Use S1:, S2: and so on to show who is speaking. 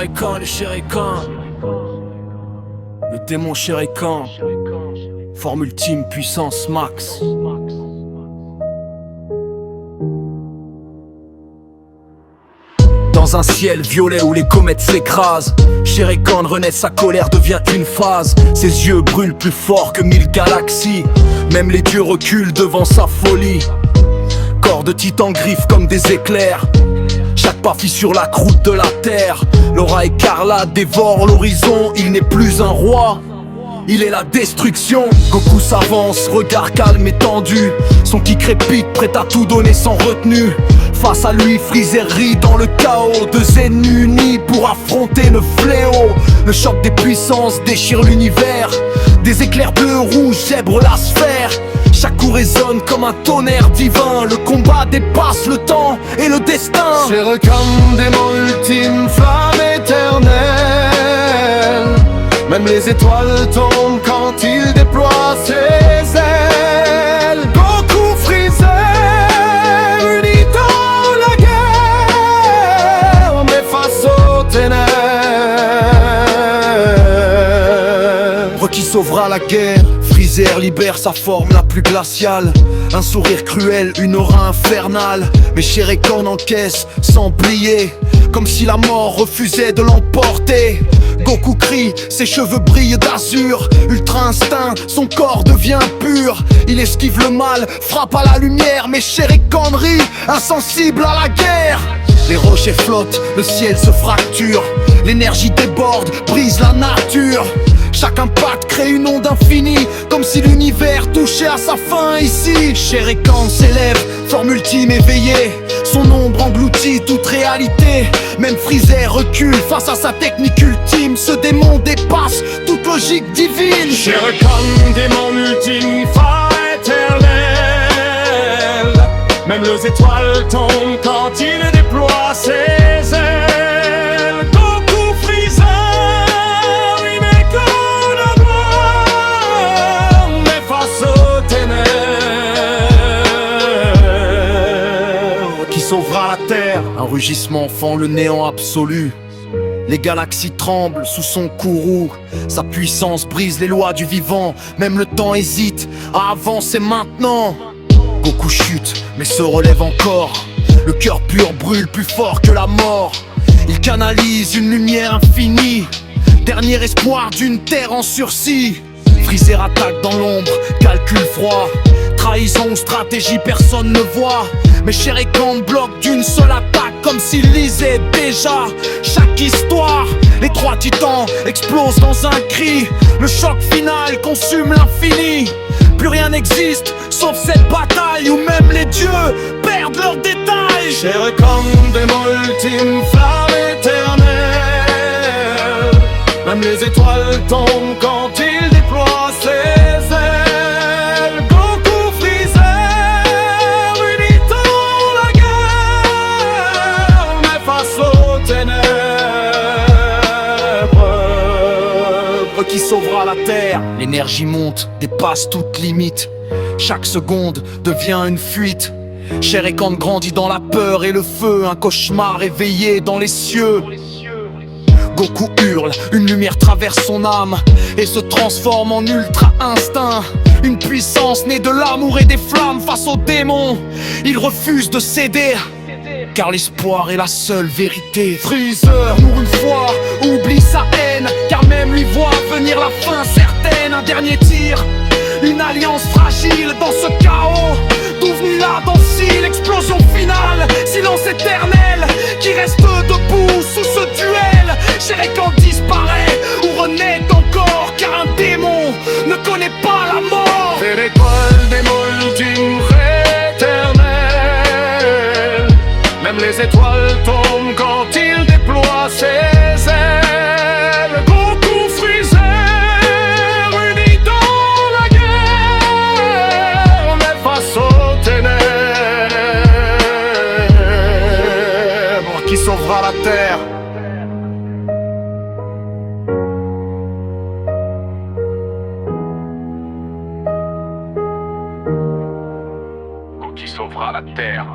S1: Shuriken, le Shuriken. Le démon Shuriken. Forme ultime, puissance max. Dans un ciel violet où les comètes s'écrasent, Shuriken renaît, sa colère devient une phase. Ses yeux brûlent plus fort que 1000 galaxies. Même les dieux reculent devant sa folie. Corps de titan griffe comme des éclairs. Chaque pas fissure la croûte de la terre. L'aura écarlate dévore l'horizon. Il n'est plus un roi, il est la destruction. Goku s'avance, regard calme et tendu. Son ki crépite, prêt à tout donner sans retenue. Face à lui, Freezer rit dans le chaos. Deux ennemis unis pour affronter le fléau. Le choc des puissances déchire l'univers. Des éclairs bleus, rouges zèbrent la sphère. Chaque coup résonne comme un tonnerre divin. Le combat dépasse le temps et le destin.
S2: Shuriken, démon ultime, flamme éternelle. Même les étoiles tombent quand il déploie ses ailes. Goku, Freezer, unis dans la guerre, mais face aux ténèbres.
S1: Qui sauvera la guerre. Freezer libère sa forme la plus glaciale. Un sourire cruel, une aura infernale. Mais Shuriken encaisse sans plier, comme si la mort refusait de l'emporter. Goku crie, ses cheveux brillent d'azur. Ultra instinct, son corps devient pur. Il esquive le mal, frappe à la lumière. Mais Shuriken rit, insensible à la guerre. Les rochers flottent, le ciel se fracture. L'énergie déborde, brise la nature. Chaque impact crée une onde infinie, comme si l'univers touchait à sa fin ici. Shuriken s'élève, forme ultime éveillée. Son ombre engloutit toute réalité. Même Freezer recule face à sa technique ultime. Ce démon dépasse toute logique divine.
S2: Shuriken, démon ultime, flamme éternelle. Même les étoiles tombent quand il déploie ses ailes.
S1: Sauvera la terre. Un rugissement fend le néant absolu. Les galaxies tremblent sous son courroux. Sa puissance brise les lois du vivant. Même le temps hésite à avancer maintenant. Goku chute mais se relève encore. Le cœur pur brûle plus fort que la mort. Il canalise une lumière infinie. Dernier espoir d'une terre en sursis. Freezer attaque dans l'ombre, calcul froid. Trahison, stratégie, personne ne voit. Mais Shuriken bloque d'une seule attaque, comme s'il lisait déjà chaque histoire. Les trois titans explosent dans un cri. Le choc final consume l'infini. Plus rien n'existe sauf cette bataille où même les dieux perdent leurs détails.
S2: Shuriken, démon ultime, flamme éternelle. Même les étoiles tombent quand il déploie ses ailes. Goku, Freezer, unis dans la guerre, mais face aux ténèbres.
S1: Qui sauvera la terre. L'énergie monte, dépasse toute limite. Chaque seconde devient une fuite. Shuriken grandit dans la peur et le feu. Un cauchemar éveillé dans les cieux. Goku hurle, une lumière traverse son âme et se transforme en ultra instinct. Une puissance née de l'amour et des flammes face aux démons. Il refuse de céder, car l'espoir est la seule vérité. Freezer, pour une fois, oublie sa haine, car même lui voit venir la fin certaine. Un dernier tir, une alliance fragile dans ce chaos. D'où venu là dans l'explosion finale. Silence éternel qui reste debout sous ce duel. Shuriken disparaît ou renaît encore, car un démon ne connaît pas la mort.
S2: C'est l'étoile, démon ultime, éternelle. Même les étoiles tombent quand il déploie ses ailes. Goku, Freezer, unis dans la guerre, mais face aux ténèbres.
S1: Qui sauvera la terre.
S2: Qui sauvera la terre.